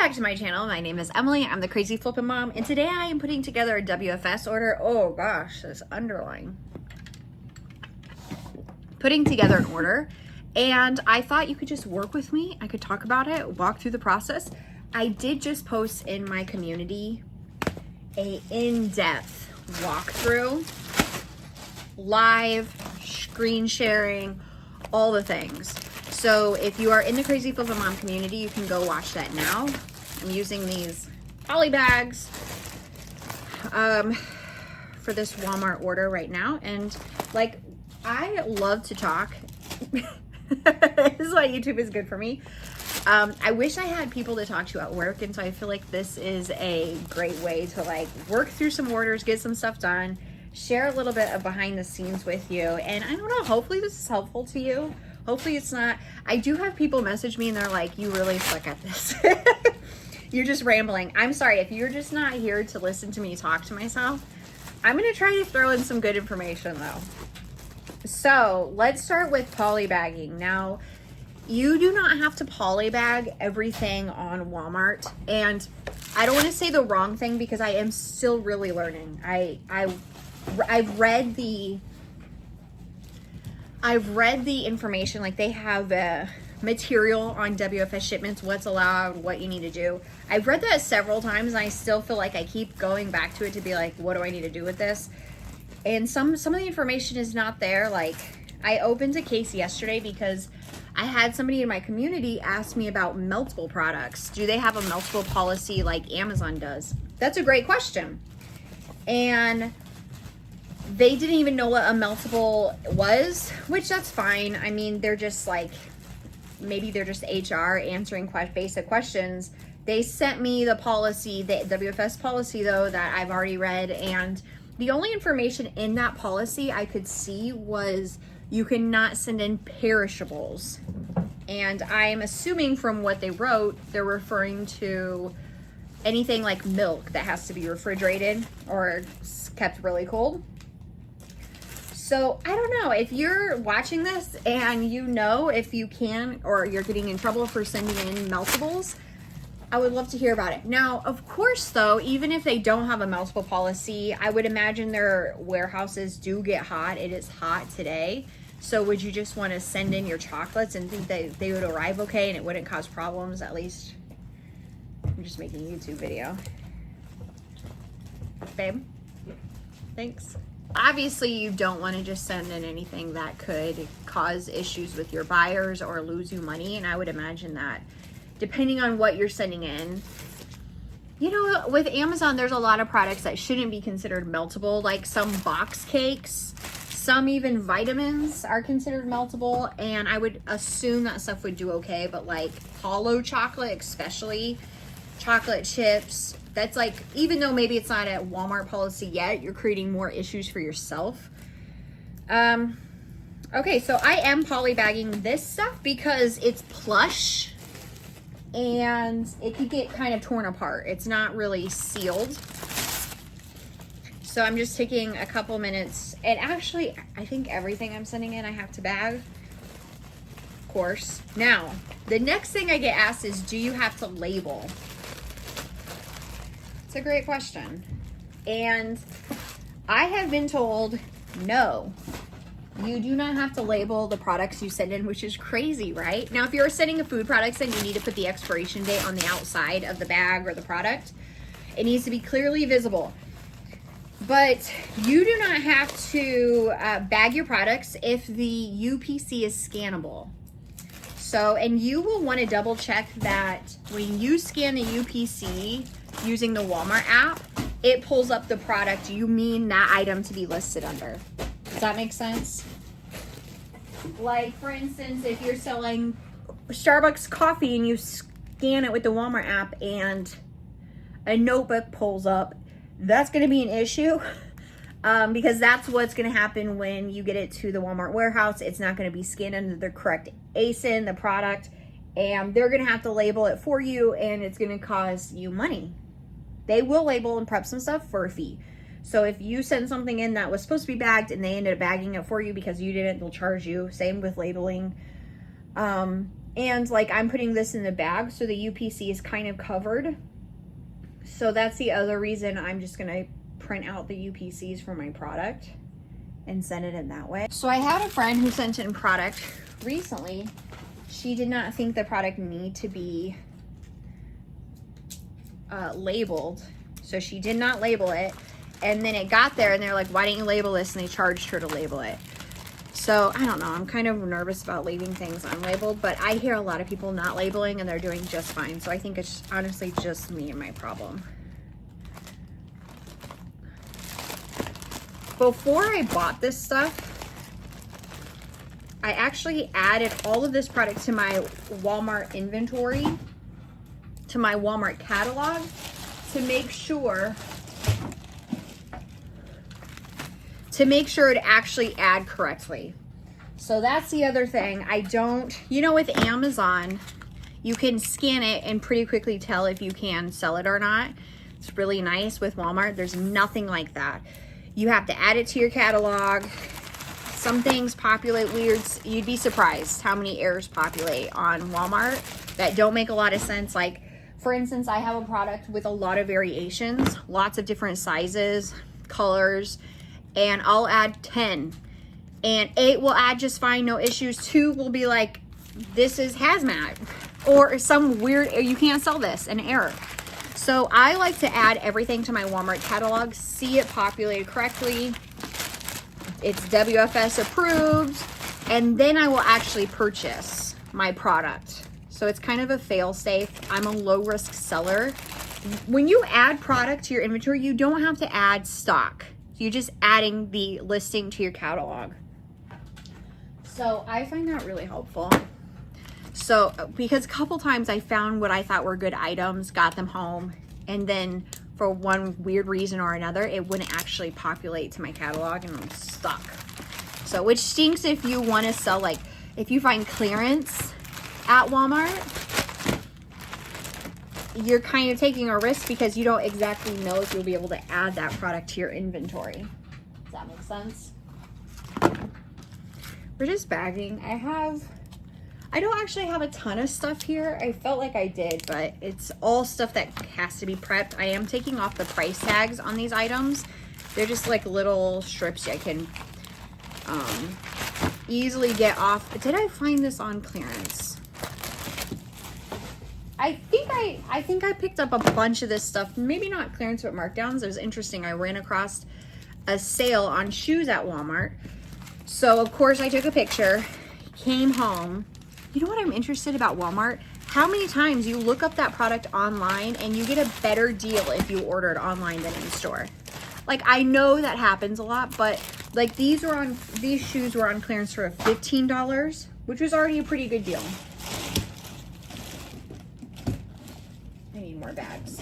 Back to my channel. My name is Emily. I'm the crazy flippin' mom, and today I am putting together a WFS order. Oh gosh, this underline. Putting together an order, and I thought you could just work with me. I could talk about it, walk through the process. I did just post in my community a in-depth walkthrough, live, screen sharing, all the things. So if you are in the Crazy Flippin' Mom community, you can go watch that now. I'm using these poly bags for this Walmart order right now. And like, I love to talk. This is why YouTube is good for me. I wish I had people to talk to at work. And so I feel like this is a great way to like work through some orders, get some stuff done, share a little bit of behind the scenes with you. And I don't know, hopefully this is helpful to you. Hopefully it's not. I do have people message me and they're like, you really suck at this. You're just rambling. I'm sorry, if you're just not here to listen to me talk to myself, I'm gonna try to throw in some good information though. So let's start with poly bagging. Now, you do not have to poly bag everything on Walmart. And I don't wanna say the wrong thing because I am still really learning. I've read the information, like they have material on WFS shipments, what's allowed, what you need to do. I've read that several times and I still feel like I keep going back to it to be like, what do I need to do with this? And some of the information is not there. Like, I opened a case yesterday because I had somebody in my community ask me about meltable products. Do they have a meltable policy like Amazon does? That's a great question. And they didn't even know what a meltable was, which that's fine. I mean, they're just like, maybe they're just HR answering basic questions. They sent me the policy, the WFS policy though, that I've already read. And the only information in that policy I could see was you cannot send in perishables. And I'm assuming from what they wrote, they're referring to anything like milk that has to be refrigerated or kept really cold. So I don't know if you're watching this and you know if you can, or you're getting in trouble for sending in meltables, I would love to hear about it. Now, of course though, even if they don't have a meltable policy, I would imagine their warehouses do get hot. It is hot today. So would you just want to send in your chocolates and think that they would arrive okay and it wouldn't cause problems? At least I'm just making a YouTube video. Babe, thanks. Obviously, you don't want to just send in anything that could cause issues with your buyers or lose you money. And I would imagine that depending on what you're sending in, you know, with Amazon, there's a lot of products that shouldn't be considered meltable, like some box cakes, some even vitamins are considered meltable. And I would assume that stuff would do okay, but like hollow chocolate, especially chocolate chips, that's like, even though maybe it's not a Walmart policy yet, you're creating more issues for yourself. Okay, so I am poly bagging this stuff because it's plush and it could get kind of torn apart. It's not really sealed. So I'm just taking a couple minutes, and actually I think everything I'm sending in I have to bag, of course. Now, the next thing I get asked is, do you have to label? It's a great question. And I have been told, no, you do not have to label the products you send in, which is crazy, right? Now, if you're sending a food products, then you need to put the expiration date on the outside of the bag or the product. It needs to be clearly visible. But you do not have to bag your products if the UPC is scannable. So, and you will want to double check that when you scan the UPC using the Walmart app, it pulls up the product you mean that item to be listed under. Does that make sense? Like, for instance, if you're selling Starbucks coffee and you scan it with the Walmart app and a notebook pulls up, that's going to be an issue because that's what's going to happen when you get it to the Walmart warehouse. It's not going to be scanned under the correct ASIN, the product, and they're going to have to label it for you, and it's going to cost you money. They will label and prep some stuff for a fee. So if you send something in that was supposed to be bagged and they ended up bagging it for you because you didn't, they'll charge you. Same with labeling. And like I'm putting this in the bag, so the UPC is kind of covered. So that's the other reason I'm just gonna print out the UPCs for my product and send it in that way. So I had a friend who sent in product recently. She did not think the product need to be labeled. So she did not label it. And then it got there and they're like, why didn't you label this? And they charged her to label it. So I don't know, I'm kind of nervous about leaving things unlabeled, but I hear a lot of people not labeling and they're doing just fine. So I think it's honestly just me and my problem. Before I bought this stuff, I actually added all of this product to my Walmart inventory, to my Walmart catalog, to make sure it actually add correctly. So that's the other thing. I don't, you know, with Amazon, you can scan it and pretty quickly tell if you can sell it or not. It's really nice. With Walmart, there's nothing like that. You have to add it to your catalog. Some things populate weird. You'd be surprised how many errors populate on Walmart that don't make a lot of sense. Like, for instance, I have a product with a lot of variations, lots of different sizes, colors, and I'll add 10. And 8 will add just fine, no issues. 2 will be like, this is hazmat. Or some weird, you can't sell this, an error. So I like to add everything to my Walmart catalog, see it populated correctly, it's WFS approved, and then I will actually purchase my product. So it's kind of a fail-safe. I'm a low-risk seller. When you add product to your inventory, you don't have to add stock. You're just adding the listing to your catalog. So I find that really helpful. So, because a couple times I found what I thought were good items, got them home, and then for one weird reason or another, it wouldn't actually populate to my catalog and I'm stuck. So, which stinks if you want to sell, like, if you find clearance at Walmart, you're kind of taking a risk because you don't exactly know if you'll be able to add that product to your inventory. Does that make sense? We're just bagging. I don't actually have a ton of stuff here. I felt like I did, but it's all stuff that has to be prepped. I am taking off the price tags on these items. They're just like little strips I can easily get off. Did I find this on clearance? I think I picked up a bunch of this stuff, maybe not clearance, but markdowns. It was interesting. I ran across a sale on shoes at Walmart. So of course I took a picture, came home. You know what I'm interested about Walmart? How many times you look up that product online and you get a better deal if you order it online than in store. Like, I know that happens a lot, but like these shoes were on clearance for $15, which was already a pretty good deal. I need more bags.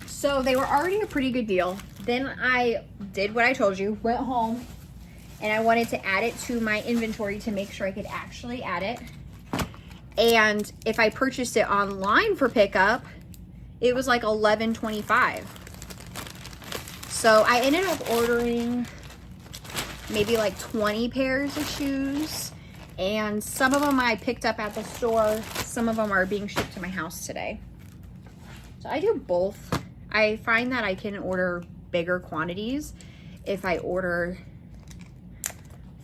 So they were already a pretty good deal. Then I did what I told you, went home, and I wanted to add it to my inventory to make sure I could actually add it. And if I purchased it online for pickup, it was like $11.25. So I ended up ordering maybe like 20 pairs of shoes, and some of them I picked up at the store. Some of them are being shipped to my house today. So I do both. I find that I can order bigger quantities if I order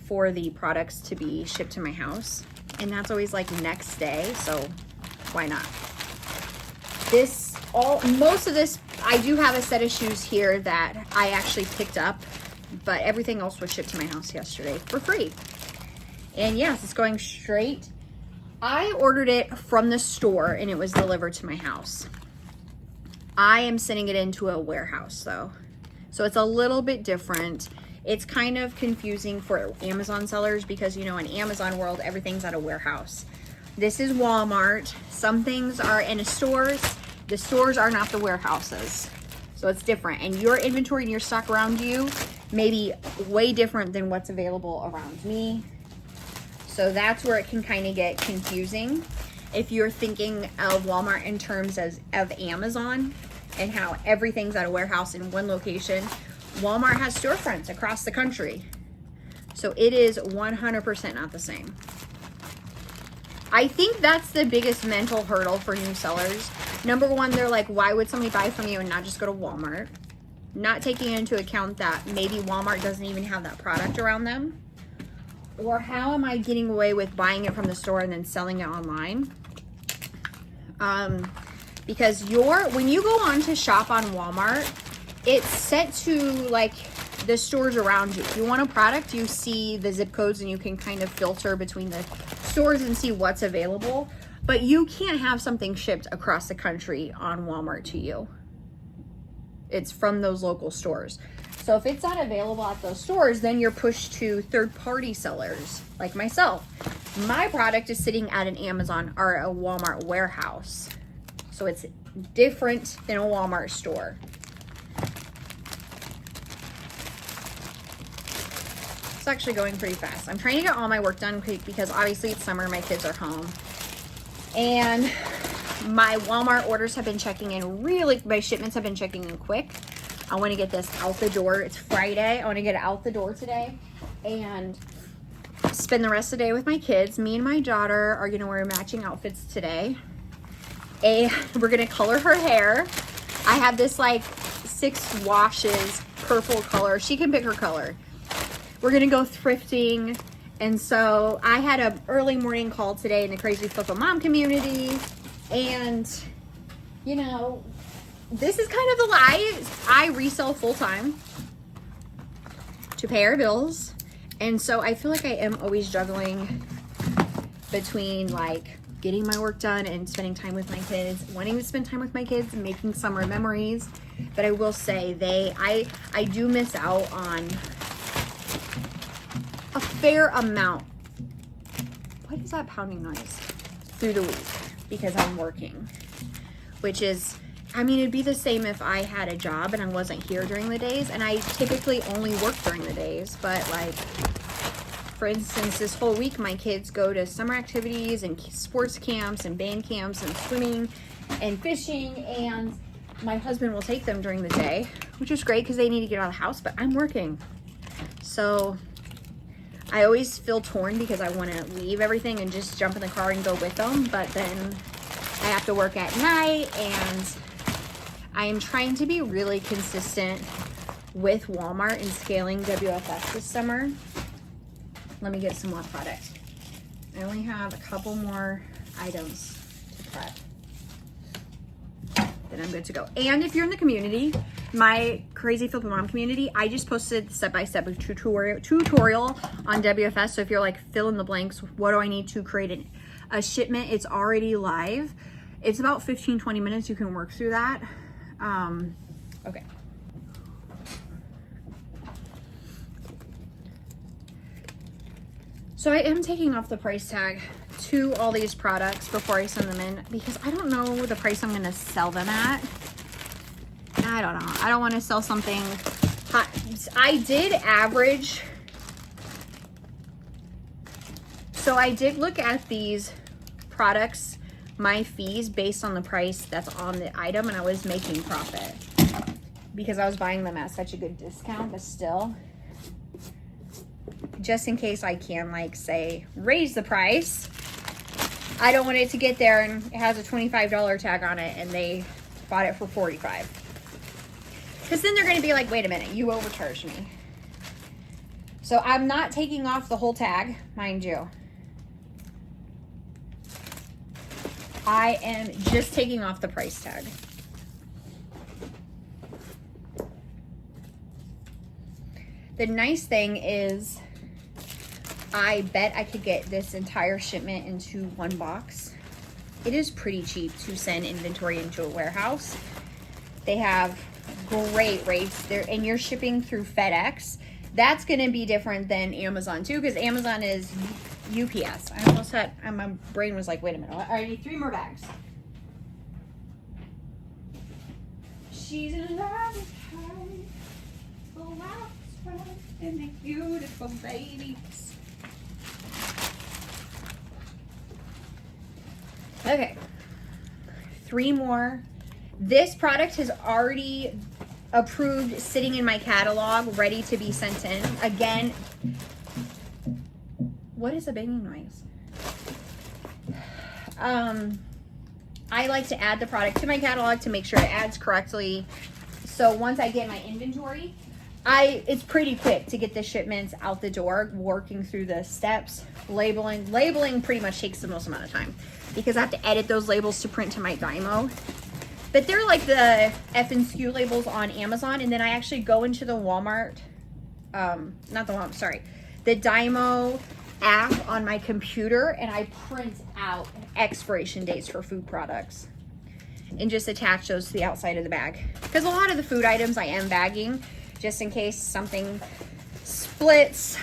for the products to be shipped to my house, and that's always like next day, so why not? Most of this, I do have a set of shoes here that I actually picked up, but everything else was shipped to my house yesterday for free. And yes, it's going straight. I ordered it from the store and it was delivered to my house. I am sending it into a warehouse though, so it's a little bit different. It's kind of confusing for Amazon sellers because, you know, in Amazon world, everything's at a warehouse. This is Walmart. Some things are in stores. The stores are not the warehouses. So it's different. And your inventory and your stock around you may be way different than what's available around me. So that's where it can kind of get confusing. If you're thinking of Walmart in terms of Amazon and how everything's at a warehouse in one location, Walmart has storefronts across the country. So it is 100% not the same. I think that's the biggest mental hurdle for new sellers. Number one, they're like, why would somebody buy from you and not just go to Walmart? Not taking into account that maybe Walmart doesn't even have that product around them. Or how am I getting away with buying it from the store and then selling it online? Because when you go on to shop on Walmart, it's set to like the stores around you. If you want a product, you see the zip codes and you can kind of filter between the stores and see what's available. But you can't have something shipped across the country on Walmart to you. It's from those local stores. So if it's not available at those stores, then you're pushed to third-party sellers like myself. My product is sitting at an Amazon or a Walmart warehouse. So it's different than a Walmart store. It's actually going pretty fast. I'm trying to get all my work done quick because obviously it's summer, my kids are home. And my Walmart orders have been checking in my shipments have been checking in quick. I want to get this out the door. It's Friday. I want to get it out the door today and spend the rest of the day with my kids. Me and my daughter are going to wear matching outfits today. And we're going to color her hair. I have this like 6 washes purple color. She can pick her color. We're going to go thrifting. And so I had an early morning call today in the Crazy Flip of Mom community. And, you know, this is kind of the life. I resell full time to pay our bills. And so I feel like I am always juggling between like getting my work done and spending time with my kids, wanting to spend time with my kids and making summer memories. But I will say I do miss out on a fair amount. What is that pounding noise? Through the week because I'm working, which is, I mean, it'd be the same if I had a job and I wasn't here during the days, and I typically only work during the days. But like, for instance, this whole week my kids go to summer activities and sports camps and band camps and swimming and fishing, and my husband will take them during the day, which is great because they need to get out of the house, but I'm working. So I always feel torn because I want to leave everything and just jump in the car and go with them, but then I have to work at night, and I am trying to be really consistent with Walmart and scaling WFS this summer. Let me get some more product. I only have a couple more items to prep. Then I'm good to go. And if you're in the community, my Crazy Flip Mom community, I just posted step-by-step tutorial on WFS. So if you're like fill in the blanks, what do I need to create a shipment? It's already live. It's about 15-20 minutes. You can work through that. Okay. So I am taking off the price tag to all these products before I send them in because I don't know the price I'm going to sell them at. I don't know. I don't want to sell something hot. I did average. So I did look at these products, my fees based on the price that's on the item, and I was making profit because I was buying them at such a good discount. But still, just in case I can, like, say, raise the price, I don't want it to get there and it has a $25 tag on it and they bought it for $45. Because then they're going to be like, wait a minute, you overcharged me. So I'm not taking off the whole tag, mind you. I am just taking off the price tag. The nice thing is, I bet I could get this entire shipment into one box. It is pretty cheap to send inventory into a warehouse. They have great rates there, and you're shipping through FedEx. That's going to be different than Amazon too, because Amazon is UPS. I almost had, my brain was like, wait a minute, I need 3 more bags. She's in love with her, oh wow, and the beautiful babies. Okay, 3 more. This product has already approved, sitting in my catalog, ready to be sent in. Again, what is a banging noise? I like to add the product to my catalog to make sure it adds correctly. So once I get my inventory, it's pretty quick to get the shipments out the door, working through the steps. Labeling pretty much takes the most amount of time because I have to edit those labels to print to my Dymo. But they're like the F and SKU labels on Amazon, and then I actually go into the Walmart, the Dymo app on my computer, and I print out expiration dates for food products and just attach those to the outside of the bag. Because a lot of the food items I am bagging just in case something splits,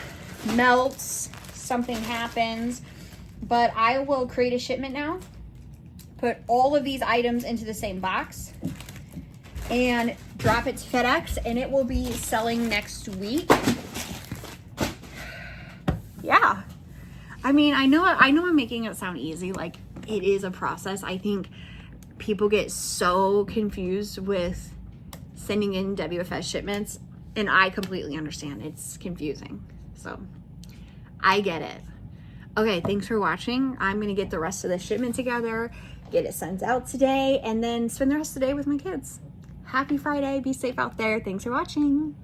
melts, something happens. But I will create a shipment now, put all of these items into the same box, and drop it to FedEx, and it will be selling next week. Yeah. I mean, I know I'm making it sound easy. Like, it is a process. I think people get so confused with sending in WFS shipments, and I completely understand. It's confusing. So, I get it. Okay, thanks for watching. I'm going to get the rest of the shipment together, get it sent out today, and then spend the rest of the day with my kids. Happy Friday. Be safe out there. Thanks for watching.